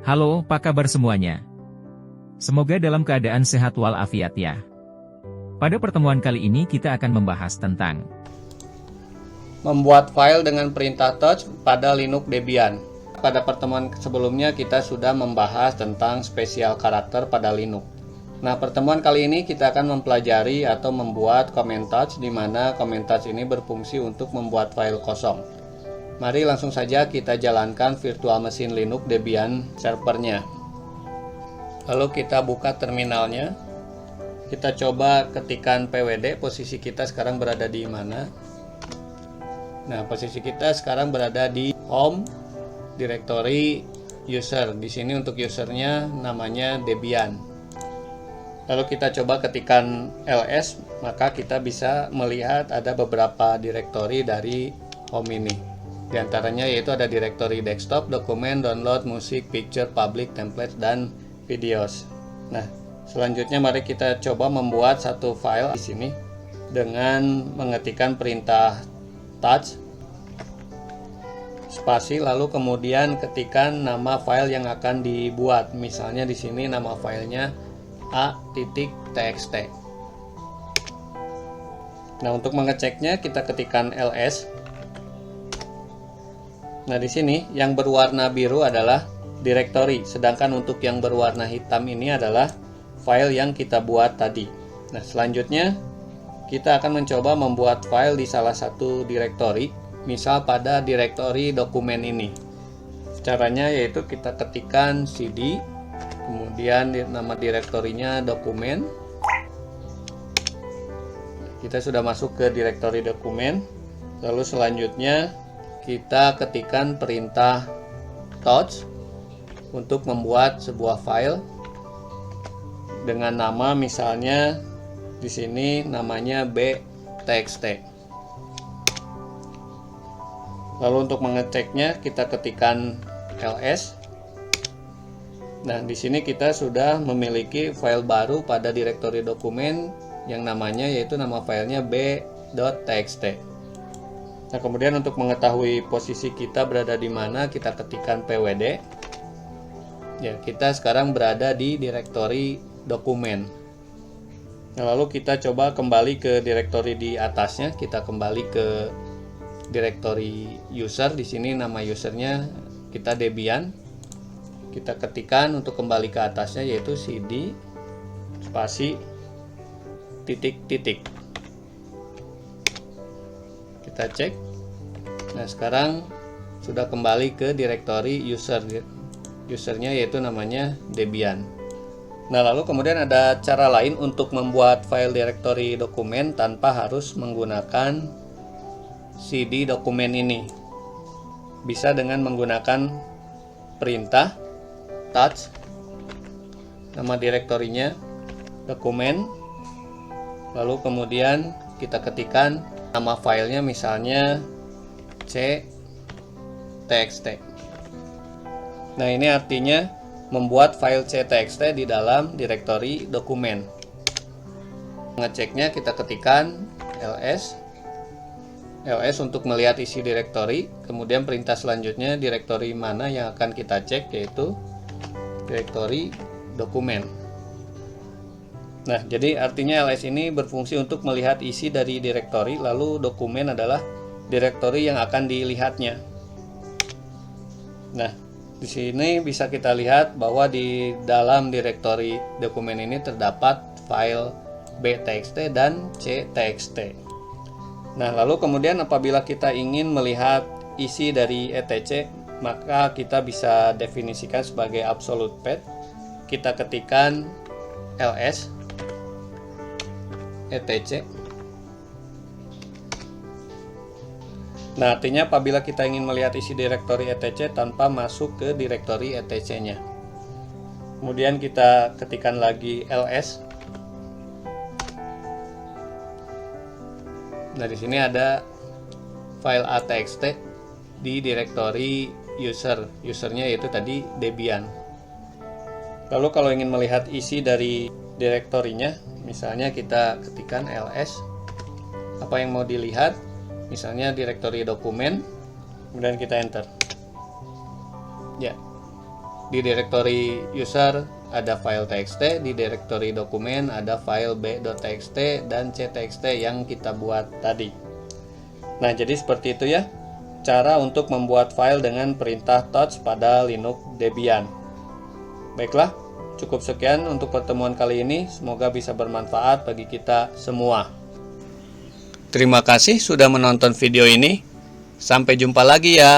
Halo, apa kabar semuanya? Semoga dalam keadaan sehat walafiat ya. Pada pertemuan kali ini kita akan membahas tentang membuat file dengan perintah touch pada Linux Debian. Pada pertemuan sebelumnya kita sudah membahas tentang spesial karakter pada Linux. Nah, pertemuan kali ini kita akan mempelajari atau membuat command touch, di mana command touch ini berfungsi untuk membuat file kosong. Mari langsung saja kita jalankan virtual machine Linux Debian servernya. Lalu kita buka terminalnya. Kita coba ketikkan pwd, posisi kita sekarang berada di mana. Nah, posisi kita sekarang berada di home directory user. Di sini untuk usernya namanya Debian. Lalu kita coba ketikkan ls, maka kita bisa melihat ada beberapa direktori dari home ini. Di antaranya yaitu ada direktori desktop, dokumen, download, musik, picture, public, templates, dan videos. Nah, selanjutnya mari kita coba membuat satu file di sini dengan mengetikkan perintah touch spasi, lalu kemudian ketikkan nama file yang akan dibuat. Misalnya di sini nama filenya a.txt. Nah, untuk mengeceknya kita ketikkan ls. Nah, di sini yang berwarna biru adalah direktori, sedangkan untuk yang berwarna hitam ini adalah file yang kita buat tadi. Nah, selanjutnya kita akan mencoba membuat file di salah satu direktori, misal pada direktori dokumen ini. Caranya yaitu kita ketikkan cd, kemudian nama direktorinya dokumen. Kita sudah masuk ke direktori dokumen. Lalu selanjutnya kita ketikkan perintah touch untuk membuat sebuah file dengan nama, misalnya di sini namanya b.txt. Lalu untuk mengeceknya kita ketikkan ls. Nah, di sini kita sudah memiliki file baru pada direktori dokumen yang namanya yaitu nama filenya b.txt. Nah, kemudian untuk mengetahui posisi kita berada di mana, kita ketikkan pwd. Ya, kita sekarang berada di direktori dokumen. Nah, lalu kita coba kembali ke direktori di atasnya. Kita kembali ke direktori user. Di sini nama usernya kita Debian. Kita ketikkan untuk kembali ke atasnya yaitu cd spasi titik. Kita cek. Nah, sekarang sudah kembali ke direktori user. Usernya yaitu namanya Debian. Nah, lalu kemudian ada cara lain untuk membuat file direktori dokumen tanpa harus menggunakan cd dokumen ini. Bisa dengan menggunakan perintah touch, nama direktorinya dokumen, lalu kemudian kita ketikkan nama filenya, misalnya c.txt. Nah, ini artinya membuat file c.txt di dalam direktori dokumen. Ngeceknya kita ketikkan ls untuk melihat isi direktori. Kemudian perintah selanjutnya direktori mana yang akan kita cek, yaitu direktori dokumen. Nah, jadi artinya ls ini berfungsi untuk melihat isi dari direktori, lalu dokumen adalah direktori yang akan dilihatnya. Nah, di sini bisa kita lihat bahwa di dalam direktori dokumen ini terdapat file b.txt dan c.txt. Nah, lalu kemudian apabila kita ingin melihat isi dari etc, maka kita bisa definisikan sebagai absolute path. Kita ketikkan ls etc. Nah, artinya apabila kita ingin melihat isi direktori etc tanpa masuk ke direktori etc-nya. Kemudian kita ketikkan lagi ls. Nah, di sini ada file a.txt di direktori user. Usernya yaitu tadi Debian. Lalu kalau ingin melihat isi dari direktorinya, misalnya kita ketikkan ls, apa yang mau dilihat, misalnya direktori dokumen, kemudian kita enter. Ya, Di direktori user ada file txt, di direktori dokumen ada file b.txt dan c.txt yang kita buat tadi. Nah, jadi seperti itu ya cara untuk membuat file dengan perintah touch pada Linux Debian. Baiklah, cukup sekian untuk pertemuan kali ini. Semoga bisa bermanfaat bagi kita semua. Terima kasih sudah menonton video ini. Sampai jumpa lagi ya.